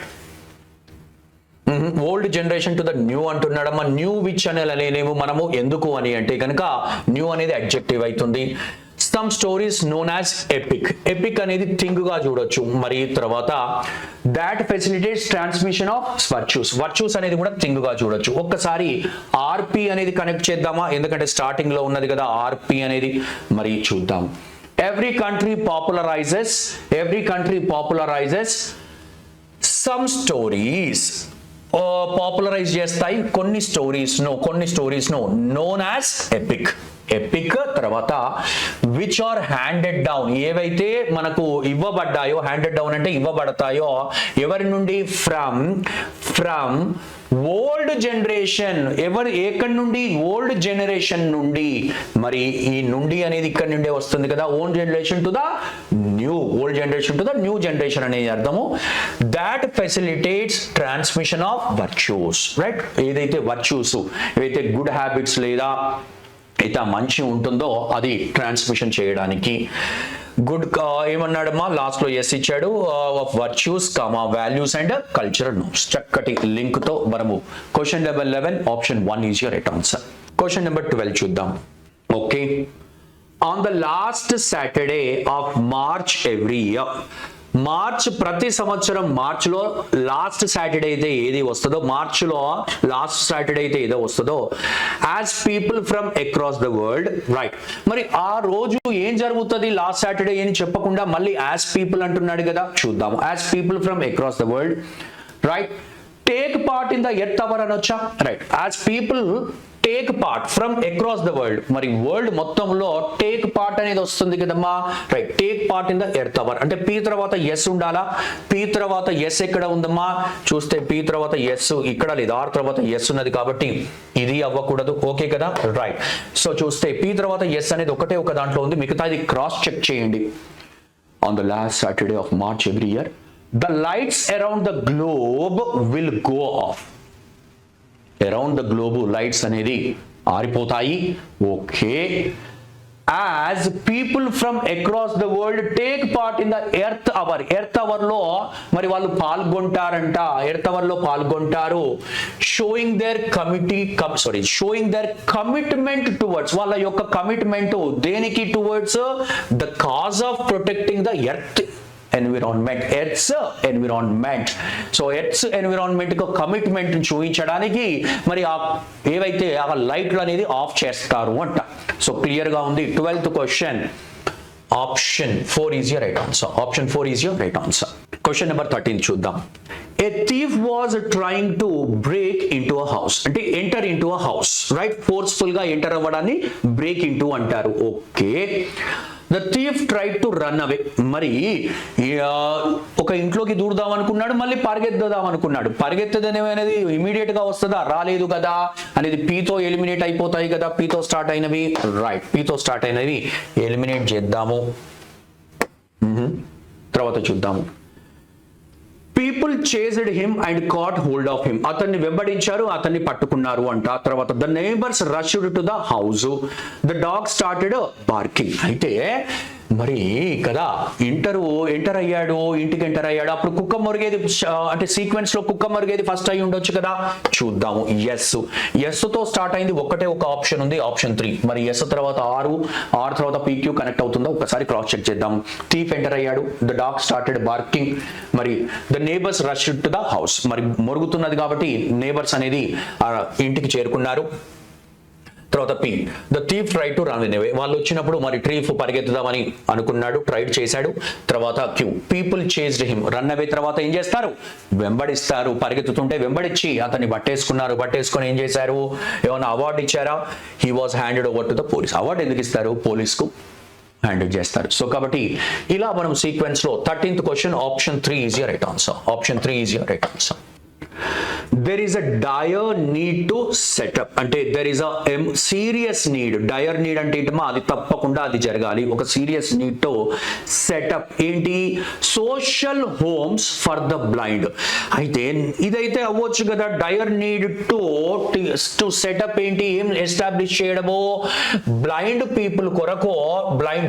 old generation to the new అంటున్నాడమ్మా. న్యూ విచ్ అనేలేము మనము, ఎందుకు అని అంటే కనుక న్యూ అనేది అడ్జెక్టివ్ అవుతుంది. Some stories known as epic అనేది థింగ్ గా చూడొచ్చు. మరి తర్వాత that facilitates transmission of virtues అనేది కూడా థింగ్ గా చూడొచ్చు. ఒక్కసారి ఆర్పి అనేది కనెక్ట్ చేద్దామా, ఎందుకంటే స్టార్టింగ్ లో ఉన్నది కదా ఆర్పి అనేది. మరి చూద్దాం. Every country popularises some stories, popularise చేస్తాయి కొన్ని స్టోరీస్ ను నోన్ యాజ్ ఎపిక్. తర్వాత విచ్ ఆర్ హ్యాండెడ్ డౌన్, ఏవైతే మనకు ఇవ్వబడ్డాయో, హ్యాండెడ్ డౌన్ అంటే ఇవ్వబడతాయో ఎవరి నుండి, ఫ్రమ్ ఓల్డ్ జనరేషన్. ఎక్కడి నుండి, ఓల్డ్ జనరేషన్ నుండి. మరి ఈ నుండి అనేది ఇక్కడ నుండే వస్తుంది కదా, old generation to the new generation అనేది అర్థము. That facilitates transmission of virtues, right. ఏదైతే వర్చ్యూస్, ఏదైతే గుడ్ హ్యాబిట్స్ లేదా అయితే మంచి ఉంటుందో అది ట్రాన్స్మిషన్ చేయడానికి. గుడ్ ఏమన్నాడమ్మా లాస్ట్ లో ఎస్ ఇచ్చాడు. Virtues values and cultural norms. చక్కటి లింక్ తో మనము question number 11 option 1 is your right answer. Question number 12 చూద్దాం. Okay, on the last Saturday of March every year March ప్రతి సంవత్సరం మార్చిలో లాస్ట్ సాటర్డే అయితే ఏది వస్తుందో, మార్చిలో లాస్ట్ సాటర్డే అయితే ఏదో వస్తుందో, as people from across the world, right. మరి ఆ రోజు ఏం జరుగుతుంది లాస్ట్ సాటర్డే అని చెప్పకుండా మళ్ళీ యాజ్ పీపుల్ అంటున్నాడు కదా, చూద్దాము. As people from across the world, right, take part in the earth hour అనొచ్చా, right. As people take part from across the world, మరి వరల్డ్ మొత్తంలో టేక్ పార్ట్ అనేది వస్తుంది కదమ్మా, right. Take part in the earth hour అంటే P తర్వాత S ఉండాలా, P తర్వాత ఎస్ ఎక్కడ ఉందమ్మా, చూస్తే పీ తర్వాత ఎస్ ఇక్కడ లేదు, ఆర్ తర్వాత ఎస్ ఉన్నది కాబట్టి ఇది అవ్వకూడదు, ఓకే కదా, రైట్. సో చూస్తే పీ తర్వాత ఎస్ అనేది ఒకటే ఒక దాంట్లో ఉంది, మిగతాది క్రాస్ చెక్ చేయండి. On the last Saturday of March every year the lights around the globe will go off. Around the globe lights అనేది ఆరిపోతాయి, okay. As people from across the world take part in the earth hour, earth hour లో మరి వాళ్ళు పాల్గొంటారంట, earth hour లో పాల్గొంటారు. showing their commitment towards, వాళ్ళ యొక్క commitment దేనికి, towards the cause of protecting the earth environment, earth's environment. So earth's environment కు commitment చూపించడానికి మరి ఏవైతే ఆ లైట్లు అనేది ఆఫ్ చేస్తారు అంట. సో క్లియర్ గా ఉంది. 12th question option 4 is your right answer. Option 4 is your right answer. Question number 13 చూద్దాం. A thief was trying to break into a house, అంటే enter into a house, right. Forceful గా enter అవ్వడాన్ని break into అంటారు, okay. The thief tried to run away, మరి ఒక ఇంట్లోకి దూరుదాం అనుకున్నాడు, మళ్ళీ పరిగెత్తుదాం అనుకున్నాడు. పరిగెత్తదనే అనేది ఇమీడియట్ గా వస్తుందా, రాలేదు కదా, అనేది పీతో ఎలిమినేట్ అయిపోతాయి కదా, పీతో స్టార్ట్ అయినవి, రైట్. పీతో స్టార్ట్ అయినవి ఎలిమినేట్ చేద్దాము, తర్వాత చూద్దాము. People chased him and cot hold of him, అతన్ని వెంబడించారు, అతన్ని పట్టుకున్నారు అంట. తర్వాత the neighbours rushed to the house, the dog started barking. అయితే మరి కదా ఎంటర్ అయ్యాడు, ఇంటికి ఎంటర్ అయ్యాడు, అప్పుడు కుక్క మొరిగేది అంటే సీక్వెన్స్ లో కుక్క మొరిగేది ఫస్ట్ అయ్యి ఉండొచ్చు కదా, చూద్దాము. ఎస్ తో స్టార్ట్ అయింది, ఒకటే ఒక ఆప్షన్ ఉంది, ఆప్షన్ 3. మరి ఎస్ తర్వాత ఆర్ తర్వాత పీక్యూ కనెక్ట్ అవుతుందో ఒకసారి క్రాస్ చెక్ చేద్దాం. థీఫ్ ఎంటర్ అయ్యాడు, ద డాగ్ స్టార్టెడ్ బార్కింగ్, మరి the neighbours rushed to the house, మరి మొరుగుతున్నది కాబట్టి నేబర్స్ అనేది ఇంటికి చేరుకున్నారు. తర్వాత P, the thief try to run away, వాళ్ళు వచ్చినప్పుడు మరి థీఫ్ పరిగెత్తుదామని అనుకున్నాడు, ట్రైడ్ చేశాడు. తర్వాత Q, people chased him, run away తర్వాత ఏం చేస్తారు, వెంబడిస్తారు. పరిగెత్తుతుంటే వెంబడించి అతన్ని పట్టేసుకొని ఏం చేశారు, ఏమైనా అవార్డు ఇచ్చారా, he was handed over to the police. Award ఎందుకు ఇస్తారు, పోలీస్కు హ్యాండిల్ చేస్తారు. సో కాబట్టి ఇలా మనం సీక్వెన్స్ లో 13th question option 3 is your right answer. Option 3 is your right answer. There is a dire need to set up, అంటే there is a serious need. Dire need అంటే ఏంటమ్మా, అది తప్పకుండా అది జరగాలి. ఒక సీరియస్ నీడ్ తో సెటప్ ఏంటి, social homes for the blind. అయితే ఇదైతే అవ్వచ్చు కదా, డైర్ నీడ్ టు సెటప్ ఏంటి, ఏం ఎస్టాబ్లిష్ చేయడము, బ్లైండ్ పీపుల్ కొరకు,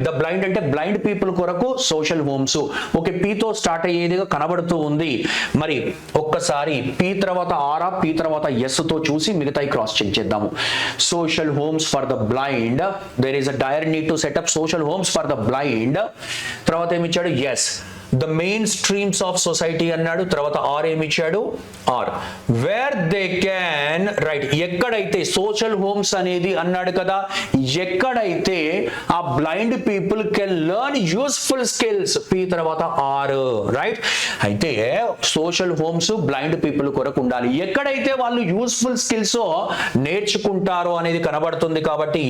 ద బ్లైండ్ అంటే బ్లైండ్ పీపుల్ కొరకు సోషల్ హోమ్స్. ఓకే, పీతో స్టార్ట్ అయ్యేదిగా కనబడుతూ ఉంది. మరి ఒక్కసారి పీ తర్వాత ఆరా, పీ తర్వాత ఎస్ తో చూసి మిగతాయి క్రాస్ చెక్ చేద్దాము. Social homes for the blind, there is a dire need to set up social homes for the blind. తర్వాత ఏమిచ్చాడు, S the main streams of society అన్నాడు. తర్వాత ఆర్ ఏమిచ్చాడు, R where they can, right. ఎక్కడైతే social homes అనేది అన్నాడు కదా, ఎక్కడైతే ఆ blind people can learn useful skills, P తర్వాత ఆర్, రైట్. అయితే సోషల్ హోమ్స్ బ్లైండ్ పీపుల్ కొరకు ఉండాలి, ఎక్కడైతే వాళ్ళు యూస్ఫుల్ స్కిల్స్ నేర్చుకుంటారో అనేది కనబడుతుంది. కాబట్టి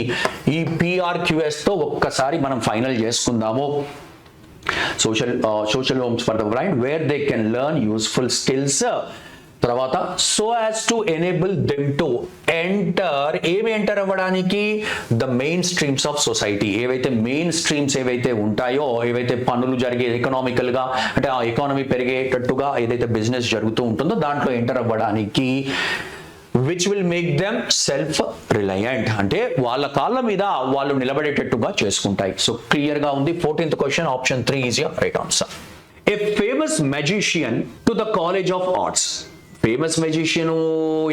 ఈ పిఆర్క్యూఎస్ తో ఒక్కసారి మనం ఫైనల్ చేసుకుందాము. social homes for the blind where they can learn useful skills. తర్వాత so as to enable them to enter, ఏమి ఎంటర్ అవ్వడానికి, the main streams of society. ఏవైతే మెయిన్ స్ట్రీమ్స్ ఏవైతే ఉంటాయో, ఏవైతే పనులు జరిగే ఎకనామికల్ గా, అంటే ఆ ఎకానమీ పెరిగేటట్టుగా ఏదైతే బిజినెస్ జరుగుతూ ఉంటుందో దాంట్లో ఎంటర్ అవ్వడానికి, which will make them self reliant, అంటే వాళ్ళ కాళ్ళ మీద వాళ్ళు నిలబడేటట్టుగా చేసుకుంటాయి. సో క్లియర్ గా ఉంది. 14th question option 3 is your right answer. A famous magician to the college of arts. Famous magician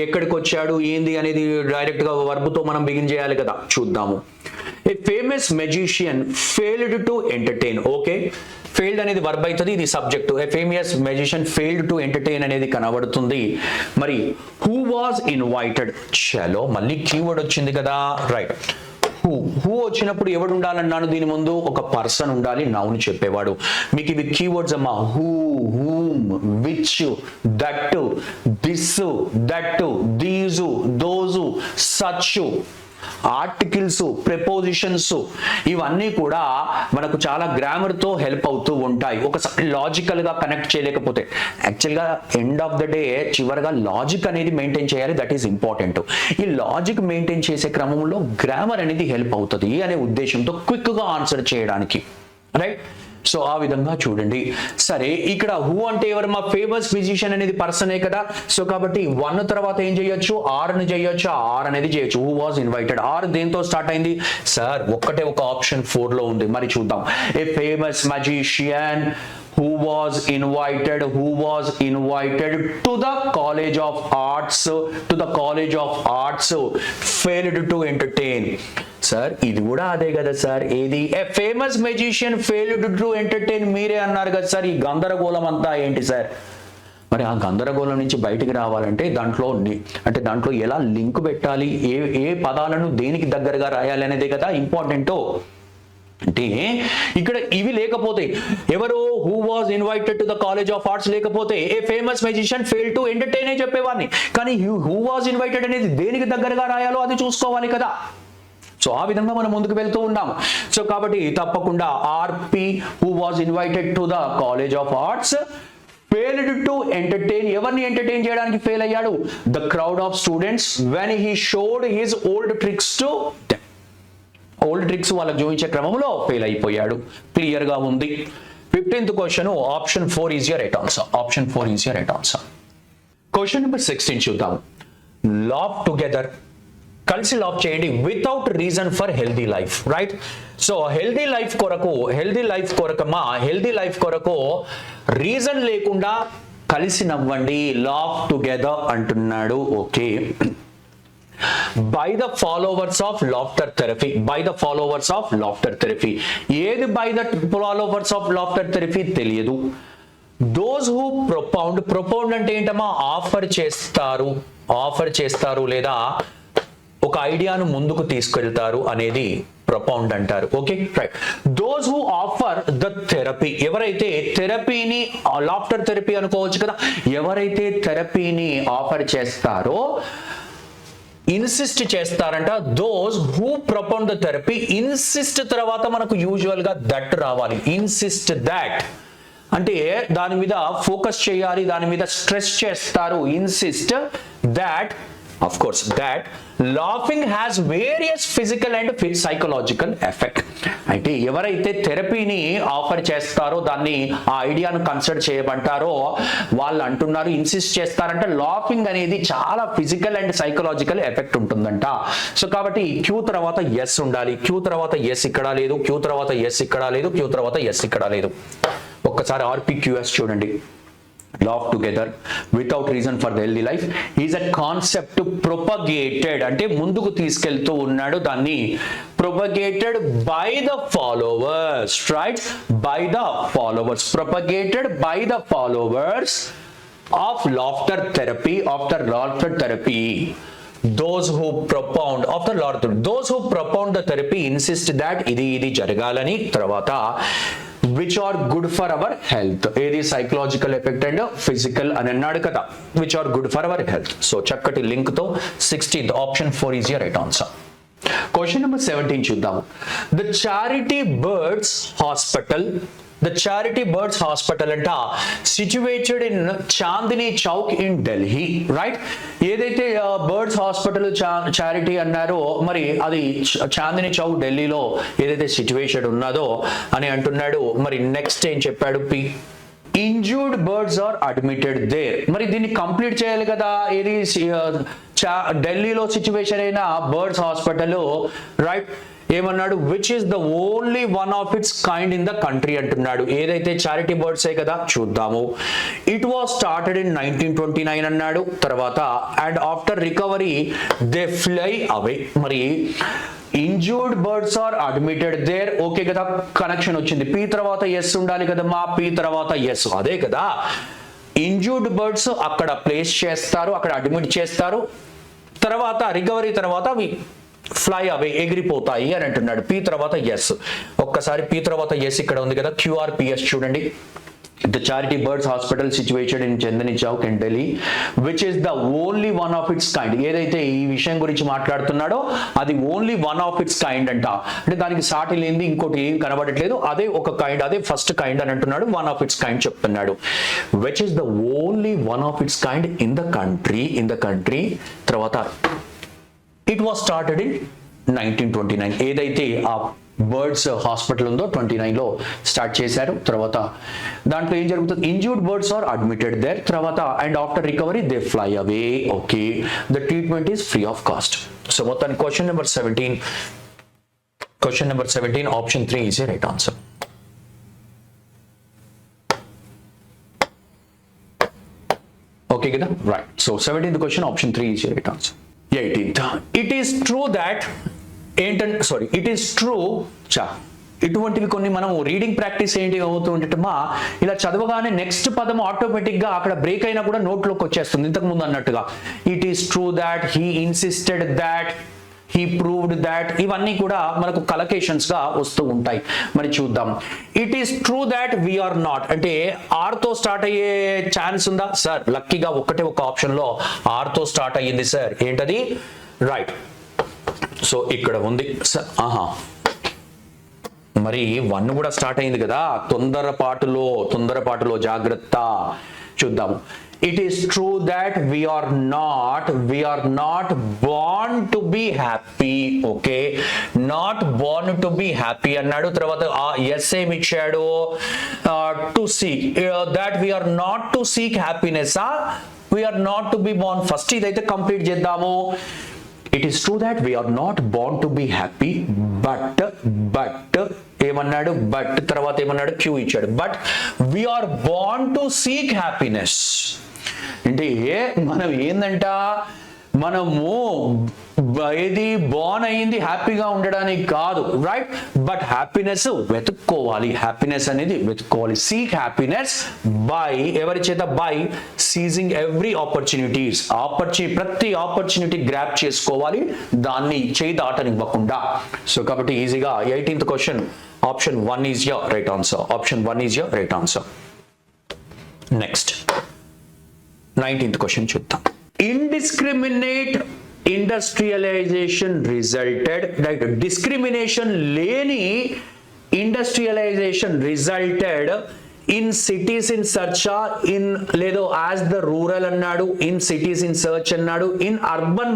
ఎక్కడికి వచ్చాడు, ఏంది అనేది డైరెక్ట్ గా వర్బ్ తో మనం బిగిన్ చేయాలి కదా, చూద్దాము. A famous magician failed to entertain. Okay, failed అనేది వర్బ్ అవుతుంది, ఇది subject. A famous magician failed to entertain అనేది కనబడుతుంది. మరి హూ వాజ్ ఇన్వైటెడ్, చలో మళ్ళీ కీవర్డ్ వచ్చింది కదా, రైట్. హూ వచ్చినప్పుడు ఎవడు ఉండాలన్నాను, దీని ముందు ఒక పర్సన్ ఉండాలి, నౌన్ చెప్పేవాడు. మీకు ఇవి కీవర్డ్స్ అమ్మా, who, whom, which, that, this, that, these, దోజు, such, articles, prepositions, ఇవన్నీ కూడా మనకు చాలా గ్రామర్ తో హెల్ప్ అవుతూ ఉంటాయి. ఒకసారి లాజికల్ గా కనెక్ట్ చేయలేకపోతే, యాక్చువల్ గా ఎండ్ ఆఫ్ ద డే చివరిగా లాజిక్ అనేది మెయింటైన్ చేయాలి, దట్ ఈస్ ఇంపార్టెంట్. ఈ లాజిక్ మెయింటైన్ చేసే క్రమంలో గ్రామర్ అనేది హెల్ప్ అవుతుంది అనే ఉద్దేశంతో క్విక్ గా ఆన్సర్ చేయడానికి, రైట్. సో ఆ విధంగా చూడండి. సరే, ఇక్కడ హూ అంటే ఎవరు, మా ఫేమస్ ఫిజిషియన్ అనేది పర్సనే కదా. సో కాబట్టి 1 తర్వాత ఏం చేయొచ్చు, ఆర్ ని చేయొచ్చు, ఆర్ అనేది చేయొచ్చు. హూ వాజ్ ఇన్వైటెడ్, ఆర్ దేంతో స్టార్ట్ అయింది సార్, ఒక్కటే ఒక ఆప్షన్ 4 లో ఉంది. మరి చూద్దాం. ఏ famous magician who was invited to the college of arts failed to entertain. Sir ఇది కూడా అదే కదా సార్, ఏది a famous magician failed to entertain, మీరే అన్నారు కదా సార్. ఈ గందరగోళం అంతా ఏంటి సార్? మరి ఆ గందరగోళం నుంచి బయటికి రావాలంటే దాంట్లో ఎలా లింక్ పెట్టాలి, ఏ పదాలను దేనికి దగ్గరగా రాయాలి అనేదే కదా ఇంపార్టెంట్. అంటే ఇక్కడ ఇవి లేకపోతే, ఎవరు who was invited to the college of arts లేకపోతే a famous magician fail to entertain అని చెప్పేవాడిని. కానీ హూ వాజ్ ఇన్వైటెడ్ అనేది దేనికి దగ్గరగా రాయాలో అది చూసుకోవాలి కదా. సో ఆ విధంగా మనం ముందుకు వెళ్తూ ఉన్నాం. సో కాబట్టి తప్పకుండా R P who was invited to the college of arts failed to entertain, ఎవరిని ఎంటర్టైన్ చేయడానికి ఫెయిల్ అయ్యాడు, the crowd of students when he showed his old tricks to them. Old tricks వాళ్ళకి చూపించే క్రమంలో ఫెయిల్ అయిపోయాడు, క్లియర్ గా ఉంది. 15th question, option 4 is your right answer. Option 4 is your right answer. Question number 16 చూద్దాం. Laugh together, కలిసి laugh చేయండి, without reason for healthy life, right. So healthy life కొరకు రీజన్ లేకుండా కలిసి నవ్వండి, లాఫ్ టుగెదర్ అంటున్నాడు. Okay. By the followers of laughter therapy, ఏది by the followers of laughter therapy తెలియదు. దోస్ హూ ప్రొపౌండ్ అంటే ఏంటమ్మా, ఆఫర్ చేస్తారు లేదా ఒక ఐడియాను ముందుకు తీసుకెళ్తారు అనేది ప్రొపౌండ్ అంటారు. Okay, right. Those who offer the therapy, ఎవరైతే థెరపీని, లాఫ్టర్ థెరపీ అనుకోవచ్చు కదా, ఎవరైతే థెరపీని ఆఫర్ చేస్తారో, ఇన్సిస్ట్ చేస్తారంట. Those who propound the therapy, insist తర్వాత మనకు యూజువల్ గా దట్ రావాలి. ఇన్సిస్ట్ దట్ అంటే దాని మీద ఫోకస్ చేయాలి, దాని మీద స్ట్రెస్ చేస్తారు. Insist that, of course, that laughing has various physical and psychological effect. అంటే ఎవరైతే థెరపీని ఆఫర్ చేస్తారో, దాన్ని ఆ ఐడియాను కన్సిడర్ చేయమంటారో, వాళ్ళు అంటున్నారు, ఇన్సిస్ట్ చేస్తారంటే లాఫింగ్ అనేది చాలా ఫిజికల్ అండ్ సైకలాజికల్ ఎఫెక్ట్ ఉంటుందంట. సో కాబట్టి క్యూ తర్వాత ఎస్ ఉండాలి. క్యూ తర్వాత ఎస్ ఇక్కడ లేదు, క్యూ తర్వాత ఎస్ ఇక్కడ లేదు, క్యూ తర్వాత ఎస్ ఇక్కడ లేదు. ఒక్కసారి ఆర్పిక్యూఎస్ చూడండి. Laugh together without reason for the healthy life is a concept propagated, అంటే ముందుకు తీసుకెళ్తూ ఉన్నాడు దాన్ని. propagated by the followers, right? by the followers, propagated by the followers of laughter therapy, those who propound the therapy insist that ఇది జరగాలని. తర్వాత which are good for our health, ఏది psychological effect and physical అని అన్నాడు కదా, which are good for our health. So చక్కటి link తో 16th option 4 is your right answer. Question number 17 చూద్దాం. ద చారిటీ బర్డ్స్ హాస్పిటల్ అంట situated in Chandni Chowk in Delhi, right. ఏదైతే birds hospital charity అన్నారో, మరి అది చాందినీ చౌక్ ఢిల్లీలో ఏదైతే సిచ్యువేషన్ ఉన్నదో అని అంటున్నాడు. మరి నెక్స్ట్ ఏం చెప్పాడు, injured birds are admitted there. మరి దీన్ని కంప్లీట్ చేయాలి కదా, ఏది ఢిల్లీలో సిచ్యువేషన్ అయిన బర్డ్స్ హాస్పిటల్, రైట్. ఏమన్నాడు, which is the only one of its kind in the country అంటున్నాడు. ఏదైతే చారిటీ బర్డ్స్ కదా, చూద్దాము. ఇట్ వాస్ స్టార్టెడ్ ఇన్ 1929 అన్నాడు. తర్వాత and after recovery they fly away. మరి injured birds are admitted there. Okay కదా, connection వచ్చింది. పి తర్వాత ఎస్ ఉండాలి కదమ్మా, పి తర్వాత ఎస్, అదే కదా. ఇంజూర్డ్ బర్డ్స్ అక్కడ ప్లేస్ చేస్తారు, అక్కడ అడ్మిట్ చేస్తారు, తర్వాత రికవరీ తర్వాత అవి ఫ్లై అవే, ఎగిరిపోతాయి అని అంటున్నాడు. పి తర్వాత ఎస్. ఒక్కసారి పి తర్వాత ఎస్ ఇక్కడ ఉంది కదా, QRPS చూడండి. The charity birds hospital situated in Chandni Chowk in Delhi, which is the only one of its kind. ఏదైతే ఈ విషయం గురించి మాట్లాడుతున్నాడో అది only one of its kind అంట. అంటే దానికి సాటి లేనిది ఇంకోటి ఏం కనబడట్లేదు, అదే ఒక కైండ్, అదే ఫస్ట్ కైండ్ అని అంటున్నాడు. వన్ ఆఫ్ ఇట్స్ కైండ్ చెప్తున్నాడు. Which is the only one of its kind in the country. తర్వాత ఇట్ వాస్ స్టార్టెడ్ ఇన్ 1929. ఏదైతే ఆ బర్డ్స్ హాస్పిటల్ ఉందో 29లో స్టార్ట్ చేశారు. తర్వాత దాంట్లో ఏం జరుగుతుంది, injured birds are admitted there, తర్వాత and after recovery they fly away. Okay, the treatment is free of cost. So మొత్తానికి question number 17 option 3 is a right answer. Okay కదా, right. So 17th question option 3 is a right answer. 18th, it is true that it is true. ఇటువంటివి కొన్ని మనం reading practice ఏంటి అవుతుంటమా, ఇలా చదవగానే next పదం automatic గా అక్కడ బ్రేక్ అయినా కూడా నోట్లోకి వచ్చేస్తుంది ఇంతకు ముందు అన్నట్టుగా. It is true that, he insisted that, he proved that, ఇవన్నీ కూడా మనకు కలకేషన్స్ గా వస్తూ ఉంటాయి. మరి చూద్దాం. It is true that we are not అంటే ఆర్ తో స్టార్ట్ అయ్యే ఛాన్స్ ఉందా సార్? లక్కీగా ఒకటే ఒక ఆప్షన్ లో ఆర్ తో స్టార్ట్ అయ్యింది సార్. ఏంటది? రైట్. సో ఇక్కడ ఉంది సార్. మరి 1 కూడా స్టార్ట్ అయింది కదా, తొందరపాటులో జాగ్రత్త. చూద్దాము. It is true that we are not born to be happy. Okay, not born to be happy అన్నాడు. తర్వాత ఎస్ ఏమి ఇచ్చాడు, to seek, that we are not to seek happiness, we are not to be born. First ఇదైతే complete చేద్దాము. It is true that we are not born to be happy, but ఏమన్నాడు, but తర్వాత ఏమన్నాడు, queue ఇచ్చాడు. But we are born to seek happiness. అంటే మనం ఏందంట, మనము ఏది బాన్ అయింది హ్యాపీగా ఉండడానికి కాదు, రైట్? బట్ హ్యాపీనెస్ వెతుక్కోవాలి, హ్యాపీనెస్ అనేది వెతుక్కోవాలి. సీక్ హ్యాపీనెస్ బై ఎవరి చేత? By seizing every opportunities. ప్రతి ఆపర్చునిటీ గ్రాప్ చేసుకోవాలి, దాన్ని చేయి దాటనివ్వకుండా. సో కాబట్టి ఈజీగా 18th question option 1 is your right answer. Option 1 is your right answer. Next 19th question చూద్దాం. Indiscriminate industrialization resulted, right? Discrimination లేని industrialization resulted in cities in search, in లేదో యాజ్ ద రూరల్ అన్నాడు, in cities in search అన్నాడు, in urban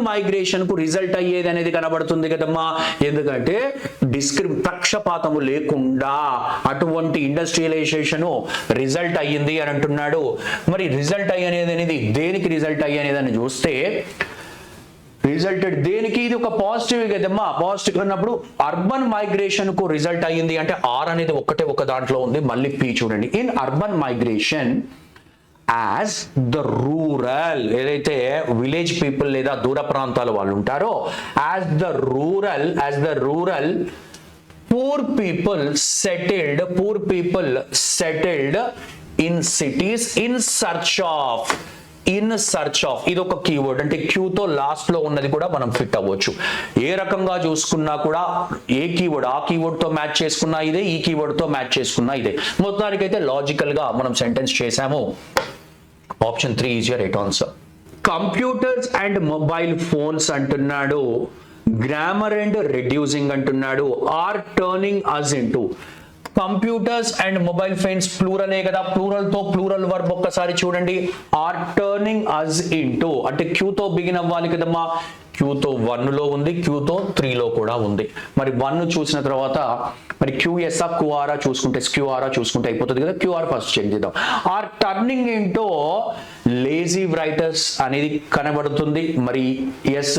migration కు result అయ్యేది అనేది కనబడుతుంది కదమ్మా. ఎందుకంటే పక్షపాతము లేకుండా అటువంటి ఇండస్ట్రియలైజేషన్ రిజల్ట్ అయ్యింది అని అంటున్నాడు. మరి రిజల్ట్ అయ్యేది దేనికి రిజల్ట్ అయ్యేదని చూస్తే, రిజల్టెడ్ దేనికి? ఇది ఒక పాజిటివ్ కదమ్మా. పాజిటివ్ అన్నప్పుడు అర్బన్ మైగ్రేషన్ కు రిజల్ట్ అయ్యింది అంటే ఆర్ అనేది ఒక దాంట్లో ఉంది. మళ్ళీ పి చూడండి. In urban migration as the rural, ఏదైతే విలేజ్ పీపుల్ లేదా దూర ప్రాంతాల వాళ్ళు ఉంటారో, as the rural poor people settled in cities in search of. ఇది ఒక కీవర్డ్. అంటే క్యూతో లాస్ట్ లో ఉన్నది కూడా మనం ఫిట్ అవ్వచ్చు. ఏ రకంగా చూసుకున్నా కూడా ఏ కీవర్డ్ ఆ కీవర్డ్ తో మ్యాచ్ చేసుకున్నా ఇదే, ఈ కీవర్డ్ తో మ్యాచ్ చేసుకున్నా ఇదే. మొత్తానికైతే లాజికల్ గా మనం సెంటెన్స్ చేసాము. Option 3 is your right answer. Computers and mobile phones అంటున్నాడు, గ్రామర్ అండ్ రెడ్యూసింగ్ అంటున్నాడు, are turning us into. Computers and mobile phones ప్లూరలే కదా, ప్లూరల్ తో ప్లూరల్ వర్బ్ ఒక్కసారి చూడండి. ఆర్ టర్నింగ్ అస్ ఇంటూ అంటే క్యూతో బిగిన్ అవ్వాలి కదమ్మా. క్యూతో 1లో ఉంది, క్యూతో 3లో కూడా ఉంది. మరి 1 చూసిన తర్వాత మరి క్యూఎస్ఆ క్యూఆర్ఆ చూసుకుంటే అయిపోతుంది కదా. క్యూఆర్ ఫస్ట్ చెక్ చేద్దాం. Are turning into lazy writers అనేది కనబడుతుంది. మరి S.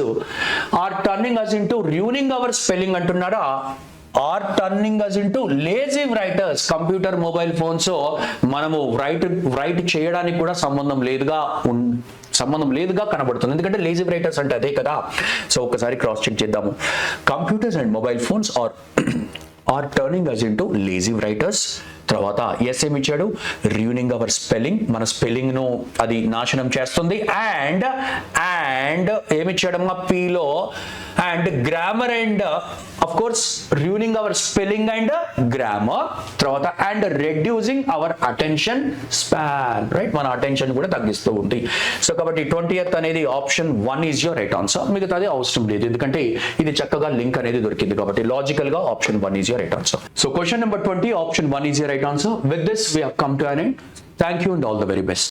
Are turning us into ruining our spelling అంటున్నారా? Are turning us into lazy writers. Computer mobile phones మనము రైట్ చేయడానికి కూడా సంబంధం లేదుగా సంబంధం లేదుగా కనబడుతుంది, ఎందుకంటే లేజీ రైటర్స్ అంటే అదే కదా. సో ఒకసారి క్రాస్ చెక్ చేద్దాము. Computers and mobile phones are turning us into lazy writers. తర్వాత ఎస్ ఏమి ఇచ్చాడు, ర్యూనింగ్ అవర్ స్పెల్లింగ్, మన స్పెల్లింగ్ ను అది నాశనం చేస్తుంది. అండ్ ఏమిచ్చాడమ్మా పీలో, and grammar and of course ruining our spelling and grammar. తర్వాత and reducing our attention span, right, మన అటెన్షన్ కూడా తగ్గిస్తూ ఉంది. సో కాబట్టి 20th అనేది option 1 is your right answer. మిగతాది అవసరం లేదు, ఎందుకంటే ఇది చక్కగా లింక్ అనేది దొరికింది కాబట్టి లాజికల్ గా option 1 is your right answer. So question number 20, option 1 is your right answer. With this we have come to an end. Thank you and all the very best.